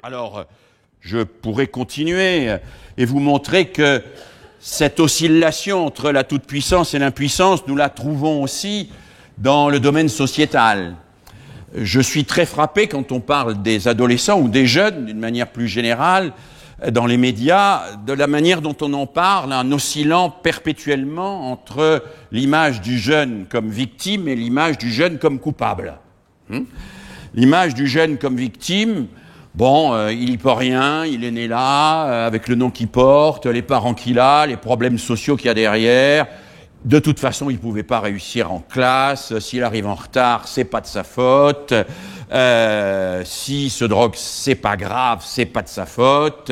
Alors, je pourrais continuer et vous montrer que cette oscillation entre la toute-puissance et l'impuissance, nous la trouvons aussi dans le domaine sociétal. Je suis très frappé quand on parle des adolescents ou des jeunes, d'une manière plus générale, dans les médias, de la manière dont on en parle, en oscillant perpétuellement entre l'image du jeune comme victime et l'image du jeune comme coupable. L'image du jeune comme victime, bon, il n'y peut rien, il est né là, avec le nom qu'il porte, les parents qu'il a, les problèmes sociaux qu'il y a derrière. De toute façon, il ne pouvait pas réussir en classe. S'il arrive en retard, c'est pas de sa faute. S'il se drogue, c'est pas grave, c'est pas de sa faute.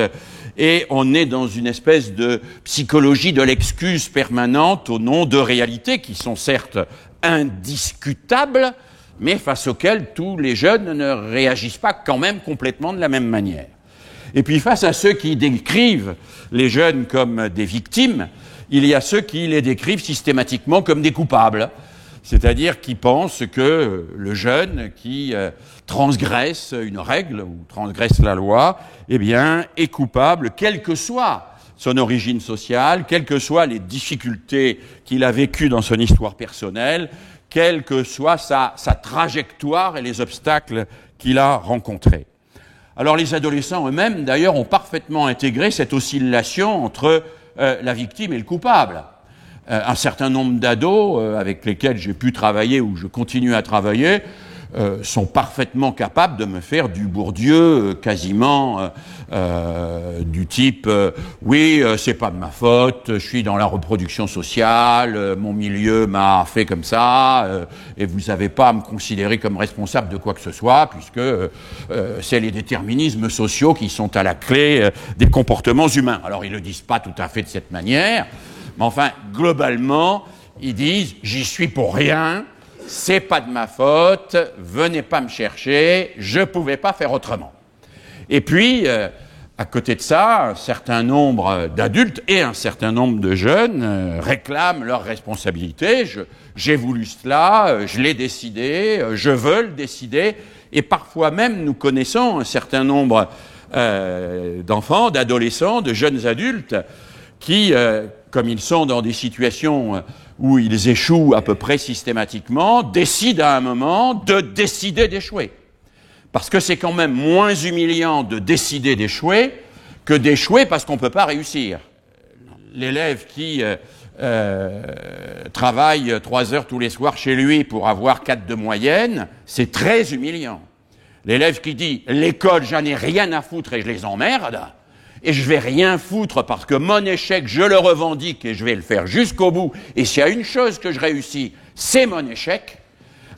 Et on est dans une espèce de psychologie de l'excuse permanente au nom de réalités qui sont certes indiscutables, mais face auxquelles tous les jeunes ne réagissent pas quand même complètement de la même manière. Et puis face à ceux qui décrivent les jeunes comme des victimes, il y a ceux qui les décrivent systématiquement comme des coupables, c'est-à-dire qui pensent que le jeune qui transgresse une règle ou transgresse la loi, eh bien, est coupable, quelle que soit son origine sociale, quelles que soient les difficultés qu'il a vécues dans son histoire personnelle, quelle que soit sa trajectoire et les obstacles qu'il a rencontrés. Alors les adolescents eux-mêmes, d'ailleurs, ont parfaitement intégré cette oscillation entre la victime et le coupable. Un certain nombre d'ados avec lesquels j'ai pu travailler ou je continue à travailler sont parfaitement capables de me faire du Bourdieu quasiment du type oui, c'est pas de ma faute, je suis dans la reproduction sociale, mon milieu m'a fait comme ça et vous n'avez pas à me considérer comme responsable de quoi que ce soit puisque c'est les déterminismes sociaux qui sont à la clé des comportements humains. Alors ils le disent pas tout à fait de cette manière, mais enfin globalement ils disent j'y suis pour rien, c'est pas de ma faute, venez pas me chercher, je pouvais pas faire autrement. Et puis, à côté de ça, un certain nombre d'adultes et un certain nombre de jeunes réclament leurs responsabilités. J'ai voulu cela, je l'ai décidé, je veux le décider. Et parfois même, nous connaissons un certain nombre d'enfants, d'adolescents, de jeunes adultes qui, comme ils sont dans des situations où ils échouent à peu près systématiquement, décident à un moment de décider d'échouer. Parce que c'est quand même moins humiliant de décider d'échouer que d'échouer parce qu'on ne peut pas réussir. L'élève qui travaille 3 heures tous les soirs chez lui pour avoir 4 de moyenne, c'est très humiliant. L'élève qui dit « l'école, j'en ai rien à foutre et je les emmerde », et je vais rien foutre parce que mon échec, je le revendique et je vais le faire jusqu'au bout. Et s'il y a une chose que je réussis, c'est mon échec.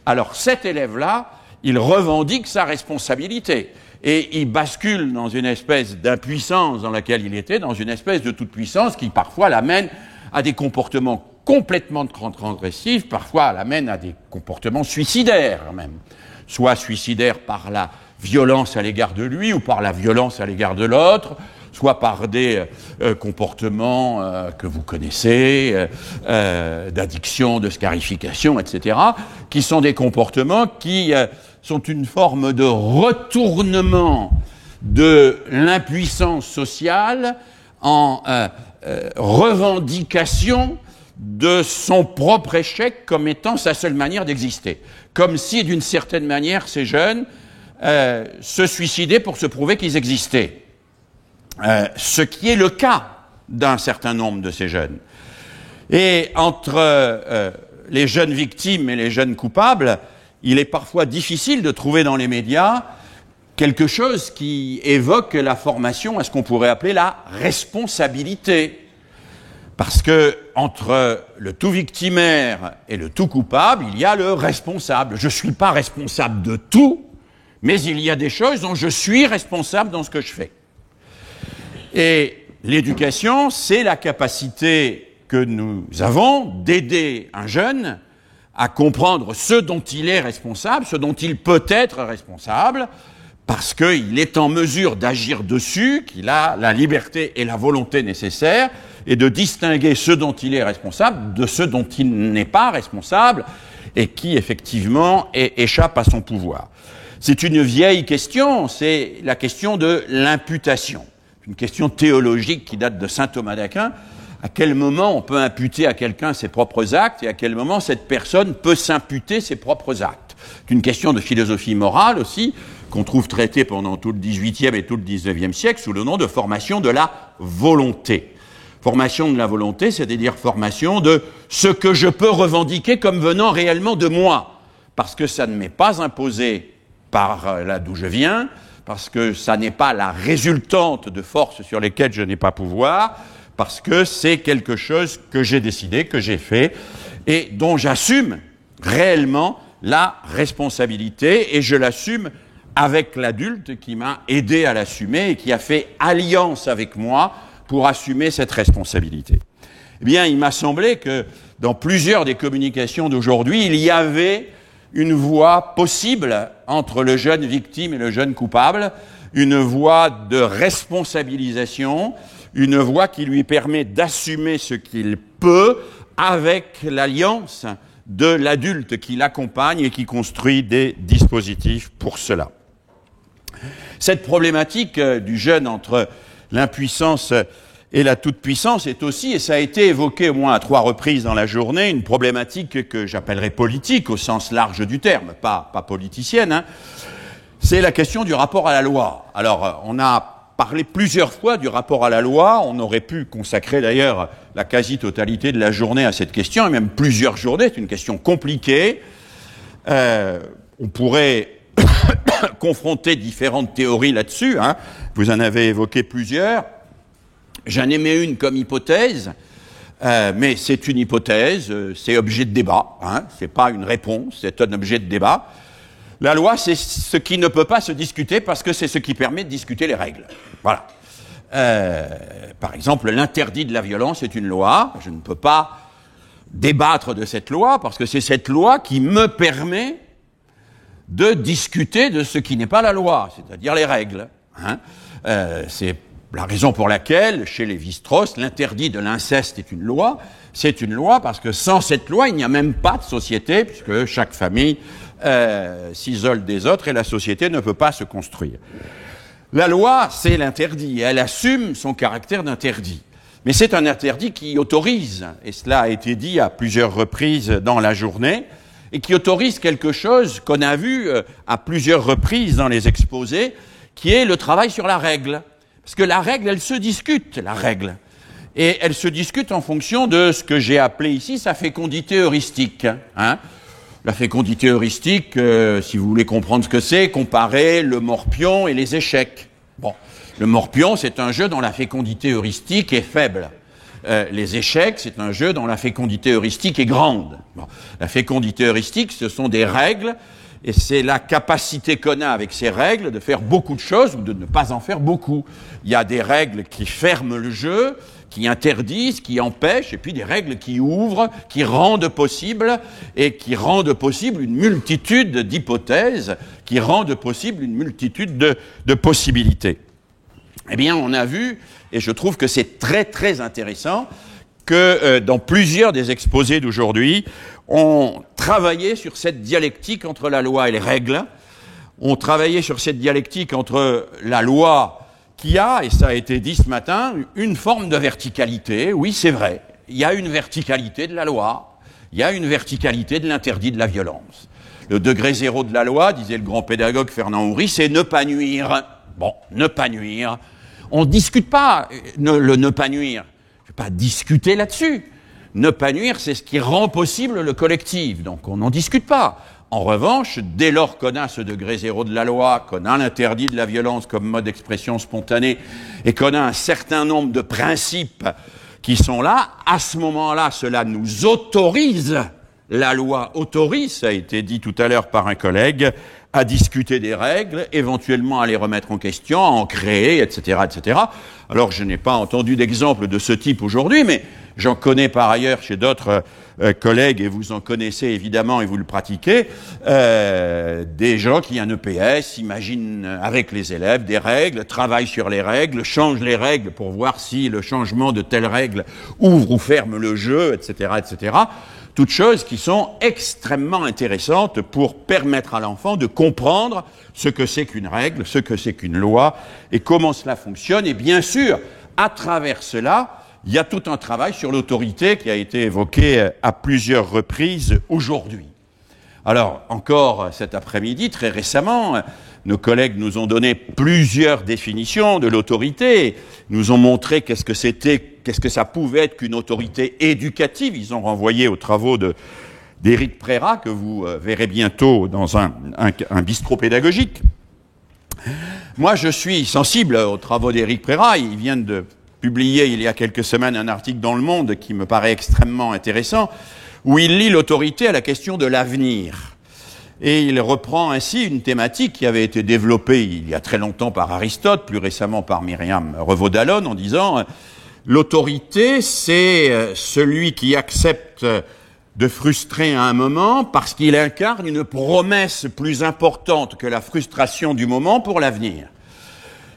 Alors cet élève-là, il revendique sa responsabilité. Et il bascule dans une espèce d'impuissance dans laquelle il était, dans une espèce de toute-puissance qui parfois l'amène à des comportements complètement transgressifs, parfois l'amène à des comportements suicidaires même. Soit suicidaires par la violence à l'égard de lui ou par la violence à l'égard de l'autre, soit par des comportements que vous connaissez, d'addiction, de scarification, etc., qui sont des comportements qui sont une forme de retournement de l'impuissance sociale en revendication de son propre échec comme étant sa seule manière d'exister. Comme si, d'une certaine manière, ces jeunes se suicidaient pour se prouver qu'ils existaient. Ce qui est le cas d'un certain nombre de ces jeunes. Et entre les jeunes victimes et les jeunes coupables, il est parfois difficile de trouver dans les médias quelque chose qui évoque la formation à ce qu'on pourrait appeler la responsabilité. Parce que entre le tout victimaire et le tout coupable, il y a le responsable. Je ne suis pas responsable de tout, mais il y a des choses dont je suis responsable dans ce que je fais. Et l'éducation, c'est la capacité que nous avons d'aider un jeune à comprendre ce dont il est responsable, ce dont il peut être responsable, parce qu'il est en mesure d'agir dessus, qu'il a la liberté et la volonté nécessaires, et de distinguer ce dont il est responsable de ce dont il n'est pas responsable, et qui, effectivement, échappe à son pouvoir. C'est une vieille question, c'est la question de l'imputation. Une question théologique qui date de saint Thomas d'Aquin. À quel moment on peut imputer à quelqu'un ses propres actes et à quel moment cette personne peut s'imputer ses propres actes. C'est une question de philosophie morale aussi, qu'on trouve traitée pendant tout le XVIIIe et tout le XIXe siècle sous le nom de formation de la volonté. Formation de la volonté, c'est-à-dire formation de ce que je peux revendiquer comme venant réellement de moi, parce que ça ne m'est pas imposé par là d'où je viens, parce que ça n'est pas la résultante de forces sur lesquelles je n'ai pas pouvoir, parce que c'est quelque chose que j'ai décidé, que j'ai fait, et dont j'assume réellement la responsabilité, et je l'assume avec l'adulte qui m'a aidé à l'assumer et qui a fait alliance avec moi pour assumer cette responsabilité. Eh bien, il m'a semblé que dans plusieurs des communications d'aujourd'hui, il y avait une voie possible entre le jeune victime et le jeune coupable, une voie de responsabilisation, une voie qui lui permet d'assumer ce qu'il peut avec l'alliance de l'adulte qui l'accompagne et qui construit des dispositifs pour cela. Cette problématique du jeune entre l'impuissance et la toute-puissance est aussi, et ça a été évoqué au moins à 3 reprises dans la journée, une problématique que j'appellerais politique au sens large du terme, pas politicienne, hein. C'est la question du rapport à la loi. Alors, on a parlé plusieurs fois du rapport à la loi, on aurait pu consacrer d'ailleurs la quasi-totalité de la journée à cette question, et même plusieurs journées, c'est une question compliquée. On pourrait confronter différentes théories là-dessus, hein. Vous en avez évoqué plusieurs. J'en ai mis une comme hypothèse, mais c'est une hypothèse, c'est objet de débat, hein, c'est pas une réponse, c'est un objet de débat. La loi, c'est ce qui ne peut pas se discuter parce que c'est ce qui permet de discuter les règles. Voilà. Par exemple, l'interdit de la violence est une loi, je ne peux pas débattre de cette loi parce que c'est cette loi qui me permet de discuter de ce qui n'est pas la loi, c'est-à-dire les règles, hein. C'est la raison pour laquelle, chez Lévi-Strauss, l'interdit de l'inceste est une loi. C'est une loi parce que sans cette loi, il n'y a même pas de société, puisque chaque famille s'isole des autres et la société ne peut pas se construire. La loi, c'est l'interdit. Elle assume son caractère d'interdit. Mais c'est un interdit qui autorise, et cela a été dit à plusieurs reprises dans la journée, et qui autorise quelque chose qu'on a vu à plusieurs reprises dans les exposés, qui est le travail sur la règle. Parce que la règle, elle se discute, la règle. Et elle se discute en fonction de ce que j'ai appelé ici sa fécondité heuristique, hein. La fécondité heuristique, si vous voulez comprendre ce que c'est, comparez le morpion et les échecs. Bon, le morpion, c'est un jeu dont la fécondité heuristique est faible. Les échecs, c'est un jeu dont la fécondité heuristique est grande. Bon, la fécondité heuristique, ce sont des règles, et c'est la capacité qu'on a avec ces règles de faire beaucoup de choses ou de ne pas en faire beaucoup. Il y a des règles qui ferment le jeu, qui interdisent, qui empêchent, et puis des règles qui ouvrent, qui rendent possible, et qui rendent possible une multitude d'hypothèses, qui rendent possible une multitude de possibilités. Eh bien, on a vu, et je trouve que c'est très très intéressant, que dans plusieurs des exposés d'aujourd'hui, on travaillait sur cette dialectique entre la loi et les règles. On travaillait sur cette dialectique entre la loi qui a, et ça a été dit ce matin, une forme de verticalité. Oui, c'est vrai. Il y a une verticalité de la loi. Il y a une verticalité de l'interdit de la violence. Le degré zéro de la loi, disait le grand pédagogue Fernand Houry, c'est ne pas nuire. Bon, ne pas nuire. On ne discute pas le ne pas nuire. Je ne vais pas discuter là-dessus. Ne pas nuire, c'est ce qui rend possible le collectif. Donc on n'en discute pas. En revanche, dès lors qu'on a ce degré zéro de la loi, qu'on a l'interdit de la violence comme mode d'expression spontanée, et qu'on a un certain nombre de principes qui sont là, à ce moment-là, cela nous autorise, la loi autorise, ça a été dit tout à l'heure par un collègue, à discuter des règles, éventuellement à les remettre en question, à en créer, etc., etc. Alors, je n'ai pas entendu d'exemple de ce type aujourd'hui, mais j'en connais par ailleurs chez d'autres collègues, et vous en connaissez évidemment et vous le pratiquez, des gens qui, un EPS, imaginent avec les élèves des règles, travaillent sur les règles, changent les règles pour voir si le changement de telle règle ouvre ou ferme le jeu, etc., etc. Toutes choses qui sont extrêmement intéressantes pour permettre à l'enfant de comprendre ce que c'est qu'une règle, ce que c'est qu'une loi et comment cela fonctionne. Et bien sûr, à travers cela, il y a tout un travail sur l'autorité qui a été évoqué à plusieurs reprises aujourd'hui. Alors, encore cet après-midi, très récemment, nos collègues nous ont donné plusieurs définitions de l'autorité, nous ont montré qu'est-ce que ça pouvait être qu'une autorité éducative. Ils ont renvoyé aux travaux d'Éric Prérat, que vous verrez bientôt dans un bistrot pédagogique. Moi, je suis sensible aux travaux d'Éric Prérat. Il vient de publier, il y a quelques semaines, un article dans Le Monde qui me paraît extrêmement intéressant, où il lie l'autorité à la question de l'avenir. Et il reprend ainsi une thématique qui avait été développée il y a très longtemps par Aristote, plus récemment par Myriam Revaud-Dallon, en disant l'autorité, c'est celui qui accepte de frustrer à un moment parce qu'il incarne une promesse plus importante que la frustration du moment pour l'avenir.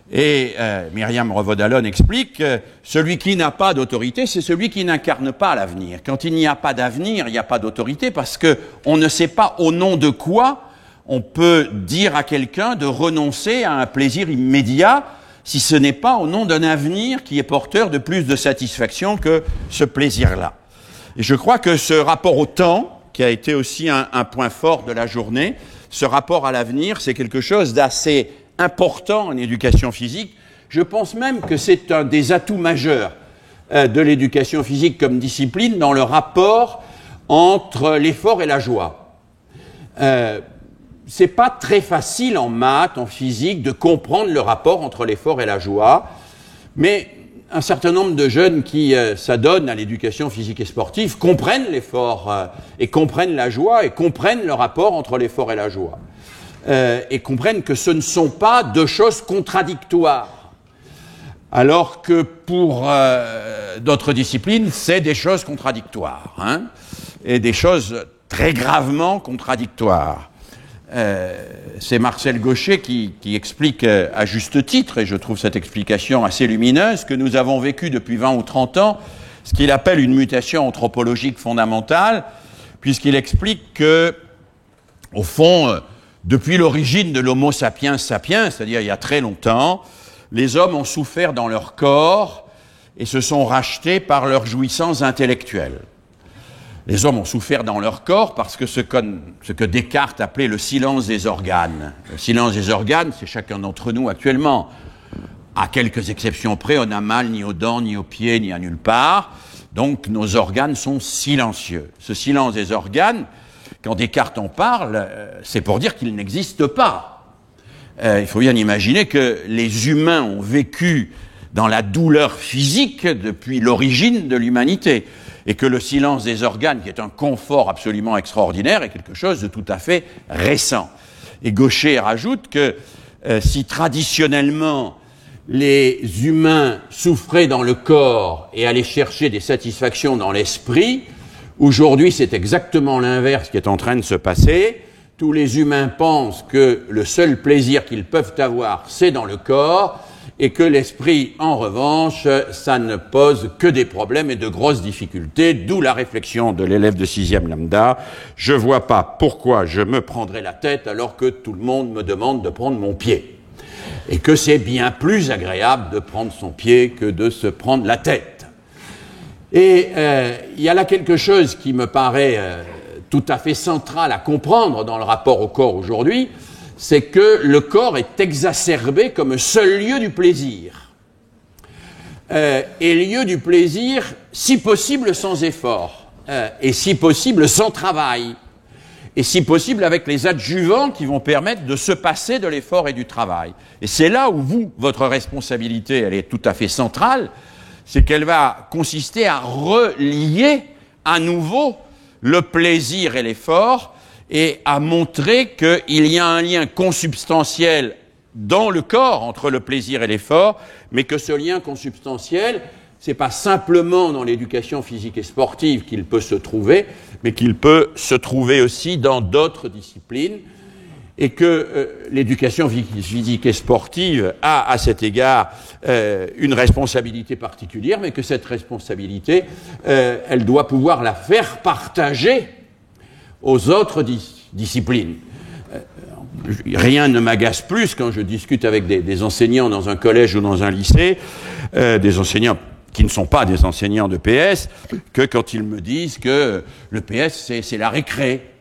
Et Myriam Revaud-Dallon explique celui qui n'a pas d'autorité, c'est celui qui n'incarne pas l'avenir. Quand il n'y a pas d'avenir, il n'y a pas d'autorité parce que on ne sait pas au nom de quoi on peut dire à quelqu'un de renoncer à un plaisir immédiat si ce n'est pas au nom d'un avenir qui est porteur de plus de satisfaction que ce plaisir-là. Et je crois que ce rapport au temps, qui a été aussi un point fort de la journée, ce rapport à l'avenir, c'est quelque chose d'assez important en éducation physique. Je pense même que c'est un des atouts majeurs de l'éducation physique comme discipline dans le rapport entre l'effort et la joie. C'est pas très facile en maths, en physique, de comprendre le rapport entre l'effort et la joie, mais un certain nombre de jeunes qui s'adonnent à l'éducation physique et sportive comprennent l'effort et comprennent la joie et comprennent le rapport entre l'effort et la joie. Et comprennent que ce ne sont pas deux choses contradictoires. Alors que pour d'autres disciplines, c'est des choses contradictoires, hein, et des choses très gravement contradictoires. C'est Marcel Gauchet qui explique à juste titre, et je trouve cette explication assez lumineuse, que nous avons vécu depuis 20 ou 30 ans ce qu'il appelle une mutation anthropologique fondamentale, puisqu'il explique que, au fond, depuis l'origine de l'Homo sapiens sapiens, c'est-à-dire il y a très longtemps, les hommes ont souffert dans leur corps et se sont rachetés par leur jouissance intellectuelle. Les hommes ont souffert dans leur corps parce que ce que Descartes appelait le silence des organes. Le silence des organes, c'est chacun d'entre nous actuellement. À quelques exceptions près, on n'a mal ni aux dents, ni aux pieds, ni à nulle part. Donc nos organes sont silencieux. Ce silence des organes, quand Descartes en parle, c'est pour dire qu'il n'existe pas. Il faut bien imaginer que les humains ont vécu dans la douleur physique depuis l'origine de l'humanité, et que le silence des organes, qui est un confort absolument extraordinaire, est quelque chose de tout à fait récent. Et Gauchet rajoute que si traditionnellement les humains souffraient dans le corps et allaient chercher des satisfactions dans l'esprit, aujourd'hui, c'est exactement l'inverse qui est en train de se passer. Tous les humains pensent que le seul plaisir qu'ils peuvent avoir, c'est dans le corps, et que l'esprit, en revanche, ça ne pose que des problèmes et de grosses difficultés, d'où la réflexion de l'élève de 6e lambda. Je vois pas pourquoi je me prendrais la tête alors que tout le monde me demande de prendre mon pied. Et que c'est bien plus agréable de prendre son pied que de se prendre la tête. Et il y a là quelque chose qui me paraît tout à fait central à comprendre dans le rapport au corps aujourd'hui, c'est que le corps est exacerbé comme seul lieu du plaisir. Et lieu du plaisir, si possible sans effort, et si possible sans travail, et si possible avec les adjuvants qui vont permettre de se passer de l'effort et du travail. Et c'est là où votre responsabilité, elle est tout à fait centrale, c'est qu'elle va consister à relier à nouveau le plaisir et l'effort, et à montrer qu'il y a un lien consubstantiel dans le corps entre le plaisir et l'effort, mais que ce lien consubstantiel, c'est pas simplement dans l'éducation physique et sportive qu'il peut se trouver, mais qu'il peut se trouver aussi dans d'autres disciplines. et que l'éducation physique et sportive a à cet égard une responsabilité particulière, mais que cette responsabilité, elle doit pouvoir la faire partager aux autres disciplines. Rien ne m'agace plus quand je discute avec des enseignants dans un collège ou dans un lycée, des enseignants qui ne sont pas des enseignants de PS, que quand ils me disent que le PS, c'est la récré.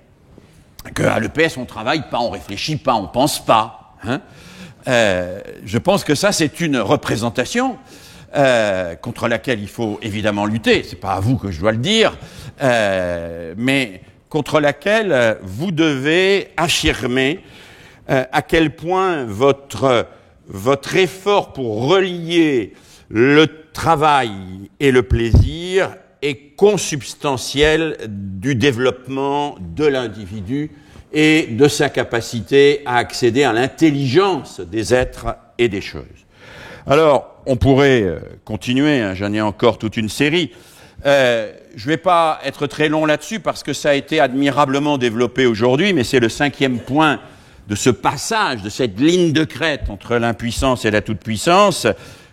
Qu'à l'EPS, on travaille pas, on réfléchit pas, on pense pas. Hein. Je pense que ça, c'est une représentation contre laquelle il faut évidemment lutter. C'est pas à vous que je dois le dire, mais contre laquelle vous devez affirmer à quel point votre effort pour relier le travail et le plaisir est consubstantiel du développement de l'individu et de sa capacité à accéder à l'intelligence des êtres et des choses. Alors, on pourrait continuer, hein, j'en ai encore toute une série. Je ne vais pas être très long là-dessus parce que ça a été admirablement développé aujourd'hui, mais c'est le 5e point de ce passage, de cette ligne de crête entre l'impuissance et la toute-puissance.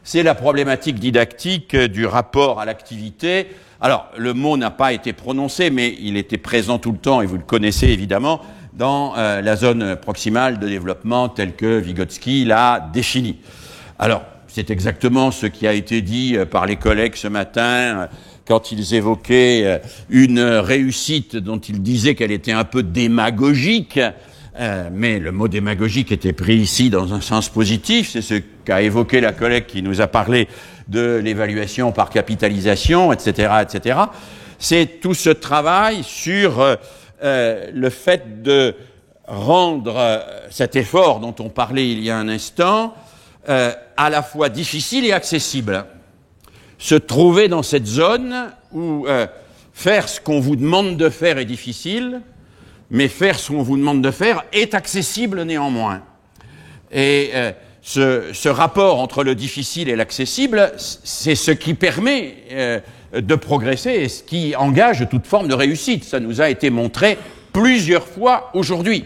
C'est la problématique didactique du rapport à l'activité. Alors, le mot n'a pas été prononcé, mais il était présent tout le temps, et vous le connaissez évidemment, dans la zone proximale de développement telle que Vygotsky l'a définie. Alors, c'est exactement ce qui a été dit par les collègues ce matin quand ils évoquaient une réussite dont ils disaient qu'elle était un peu démagogique. Mais le mot démagogique était pris ici dans un sens positif, c'est ce qu'a évoqué la collègue qui nous a parlé de l'évaluation par capitalisation, etc., etc. C'est tout ce travail sur le fait de rendre cet effort dont on parlait il y a un instant à la fois difficile et accessible. Se trouver dans cette zone où faire ce qu'on vous demande de faire est difficile, mais faire ce qu'on vous demande de faire est accessible néanmoins. Et ce rapport entre le difficile et l'accessible, c'est ce qui permet de progresser et ce qui engage toute forme de réussite. Ça nous a été montré plusieurs fois aujourd'hui.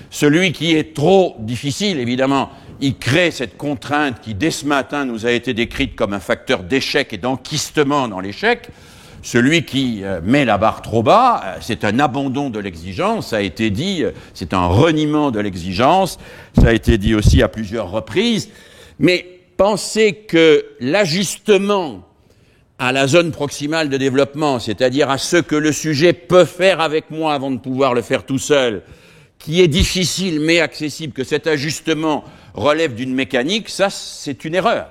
Celui qui est trop difficile, évidemment, il crée cette contrainte qui, dès ce matin, nous a été décrite comme un facteur d'échec et d'enquistement dans l'échec. Celui qui met la barre trop bas, c'est un abandon de l'exigence, ça a été dit, c'est un reniement de l'exigence, ça a été dit aussi à plusieurs reprises. Mais pensez que l'ajustement à la zone proximale de développement, c'est-à-dire à ce que le sujet peut faire avec moi avant de pouvoir le faire tout seul, qui est difficile mais accessible, que cet ajustement relève d'une mécanique, ça c'est une erreur.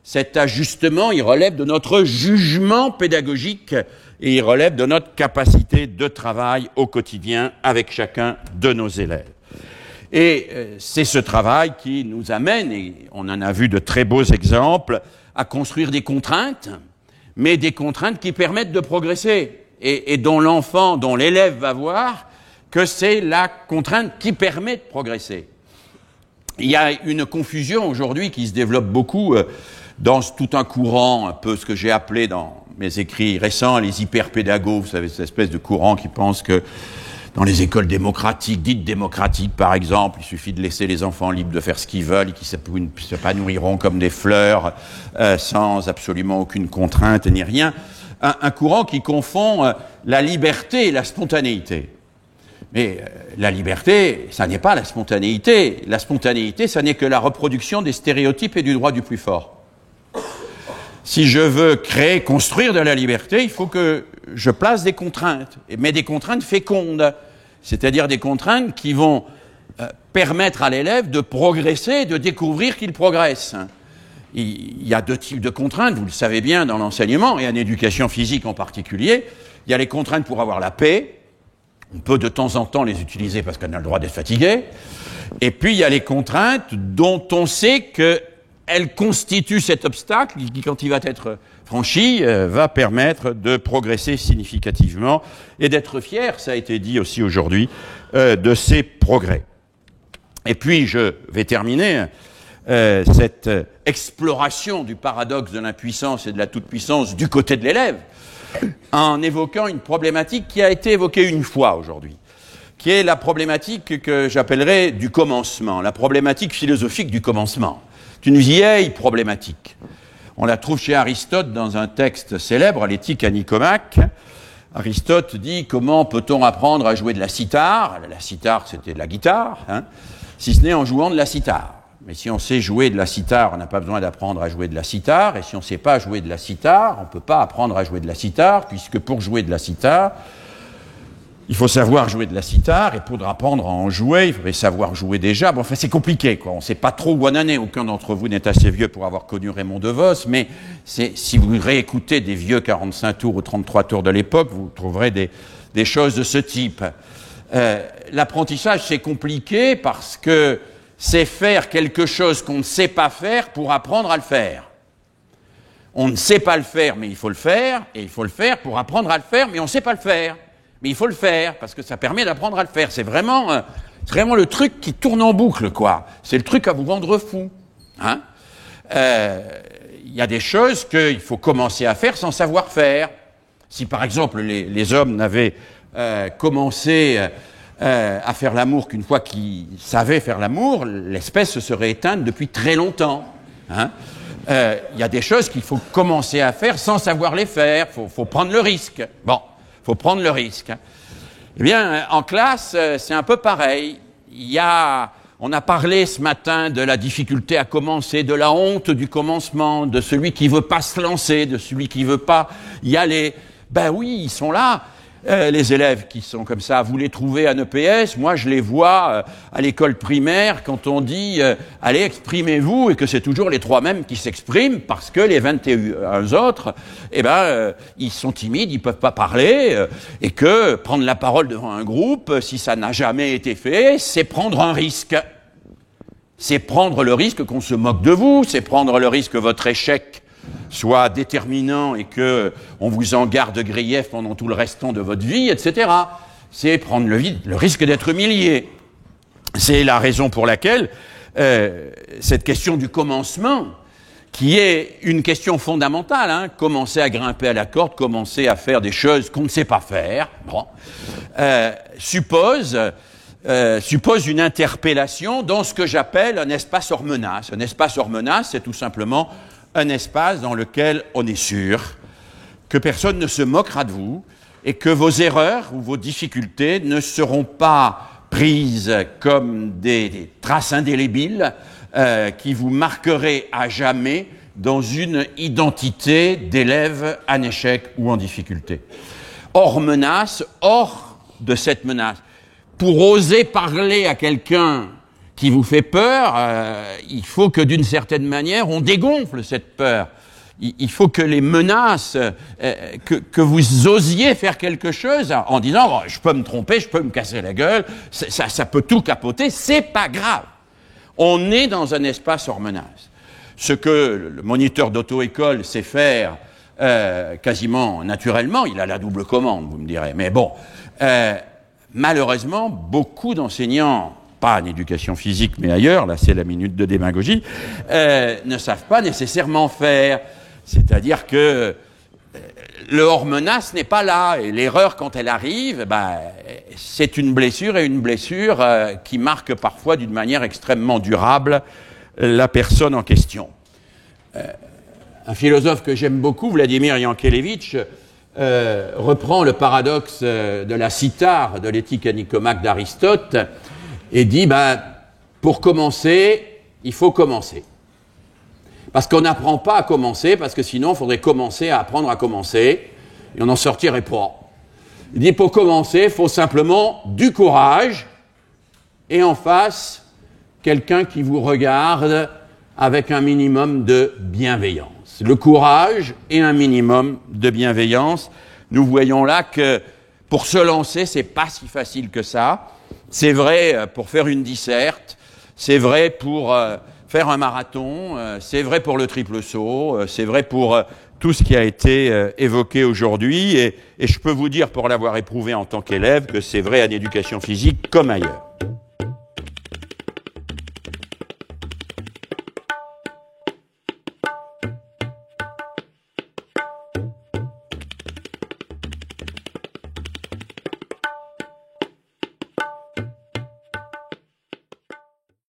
Cet ajustement, il relève de notre jugement pédagogique et il relève de notre capacité de travail au quotidien avec chacun de nos élèves. Et c'est ce travail qui nous amène, et on en a vu de très beaux exemples, à construire des contraintes, mais des contraintes qui permettent de progresser et dont l'enfant, dont l'élève va voir que c'est la contrainte qui permet de progresser. Il y a une confusion aujourd'hui qui se développe beaucoup dans tout un courant, un peu ce que j'ai appelé dans mes écrits récents, les hyperpédagogues, vous savez, cette espèce de courant qui pense que dans les écoles démocratiques, dites démocratiques par exemple, il suffit de laisser les enfants libres de faire ce qu'ils veulent et qu'ils s'épanouiront comme des fleurs, sans absolument aucune contrainte ni rien. Un courant qui confond la liberté et la spontanéité. Mais la liberté, ça n'est pas la spontanéité. La spontanéité, ça n'est que la reproduction des stéréotypes et du droit du plus fort. Si je veux créer, construire de la liberté, il faut que je place des contraintes, mais des contraintes fécondes, c'est-à-dire des contraintes qui vont permettre à l'élève de progresser, de découvrir qu'il progresse. Il y a deux types de contraintes, vous le savez bien dans l'enseignement, et en éducation physique en particulier. Il y a les contraintes pour avoir la paix, on peut de temps en temps les utiliser parce qu'on a le droit d'être fatigué, et puis il y a les contraintes dont on sait que elle constitue cet obstacle qui, quand il va être franchi, va permettre de progresser significativement et d'être fier, ça a été dit aussi aujourd'hui, de ces progrès. Et puis, je vais terminer cette exploration du paradoxe de l'impuissance et de la toute-puissance du côté de l'élève en évoquant une problématique qui a été évoquée une fois aujourd'hui. qui est la problématique que j'appellerais du commencement, la problématique philosophique du commencement. C'est une vieille problématique. On la trouve chez Aristote dans un texte célèbre, l'Éthique à Nicomaque. Aristote dit comment peut-on apprendre à jouer de la cithare? La cithare, c'était de la guitare, hein, si ce n'est en jouant de la cithare. Mais si on sait jouer de la cithare, on n'a pas besoin d'apprendre à jouer de la cithare. Et si on ne sait pas jouer de la cithare, on ne peut pas apprendre à jouer de la cithare, puisque pour jouer de la cithare, il faut savoir jouer de la cithare, et pour apprendre à en jouer, il faudrait savoir jouer déjà. Bon, enfin, c'est compliqué, quoi. On ne sait pas trop où on en est. Aucun d'entre vous n'est assez vieux pour avoir connu Raymond DeVos, mais si vous réécoutez des vieux 45 tours ou 33 tours de l'époque, vous trouverez des choses de ce type. L'apprentissage, c'est compliqué parce que c'est faire quelque chose qu'on ne sait pas faire pour apprendre à le faire. On ne sait pas le faire, mais il faut le faire, et il faut le faire pour apprendre à le faire, mais on ne sait pas le faire. Mais il faut le faire, parce que ça permet d'apprendre à le faire. C'est vraiment le truc qui tourne en boucle, quoi. C'est le truc à vous rendre fou. Hein? Y a des choses qu'il faut commencer à faire sans savoir faire. Si, par exemple, les hommes n'avaient commencé à faire l'amour qu'une fois qu'ils savaient faire l'amour, l'espèce se serait éteinte depuis très longtemps. Hein? Y a des choses qu'il faut commencer à faire sans savoir les faire. Faut prendre le risque. Bon. Il faut prendre le risque. Eh bien, en classe, c'est un peu pareil. On a parlé ce matin de la difficulté à commencer, de la honte du commencement, de celui qui veut pas se lancer, de celui qui veut pas y aller. Ben oui, ils sont là. Les élèves qui sont comme ça, vous les trouvez à EPS, moi je les vois à l'école primaire quand on dit « allez, exprimez-vous » et que c'est toujours les 3 mêmes qui s'expriment parce que les 21 autres, ils sont timides, ils peuvent pas parler et que prendre la parole devant un groupe, si ça n'a jamais été fait, c'est prendre un risque. C'est prendre le risque qu'on se moque de vous, c'est prendre le risque que votre échec soit déterminant et que on vous en garde grief pendant tout le restant de votre vie, etc. C'est prendre le risque d'être humilié. C'est la raison pour laquelle cette question du commencement, qui est une question fondamentale, hein, commencer à grimper à la corde, commencer à faire des choses qu'on ne sait pas faire, bon, suppose une interpellation dans ce que j'appelle un espace hors menace. Un espace hors menace, c'est tout simplement un espace dans lequel on est sûr que personne ne se moquera de vous et que vos erreurs ou vos difficultés ne seront pas prises comme des traces indélébiles qui vous marqueraient à jamais dans une identité d'élève en échec ou en difficulté. Hors menace, hors de cette menace. Pour oser parler à quelqu'un qui vous fait peur, il faut que d'une certaine manière, on dégonfle cette peur. Il faut que les menaces, que vous osiez faire quelque chose en disant bon, « je peux me tromper, je peux me casser la gueule, ça peut tout capoter, c'est pas grave ». On est dans un espace hors menace. Ce que le moniteur d'auto-école sait faire quasiment naturellement, il a la double commande, vous me direz. Mais bon, malheureusement, beaucoup d'enseignants, pas en éducation physique, mais ailleurs, là c'est la minute de démagogie, ne savent pas nécessairement faire. C'est-à-dire que le hors-menace n'est pas là, et l'erreur, quand elle arrive, c'est une blessure, et une blessure qui marque parfois d'une manière extrêmement durable la personne en question. Un philosophe que j'aime beaucoup, Vladimir Yankelevitch, reprend le paradoxe de la cithare de l'Éthique à Nicomaque d'Aristote, et dit, pour commencer, il faut commencer. Parce qu'on n'apprend pas à commencer, parce que sinon, il faudrait commencer à apprendre à commencer, et on n'en sortirait pas. Il dit, pour commencer, il faut simplement du courage, et en face, quelqu'un qui vous regarde avec un minimum de bienveillance. Le courage et un minimum de bienveillance. Nous voyons là que pour se lancer, c'est pas si facile que ça. C'est vrai pour faire une disserte, c'est vrai pour faire un marathon, c'est vrai pour le triple saut, c'est vrai pour tout ce qui a été évoqué aujourd'hui, et je peux vous dire, pour l'avoir éprouvé en tant qu'élève, que c'est vrai en éducation physique comme ailleurs.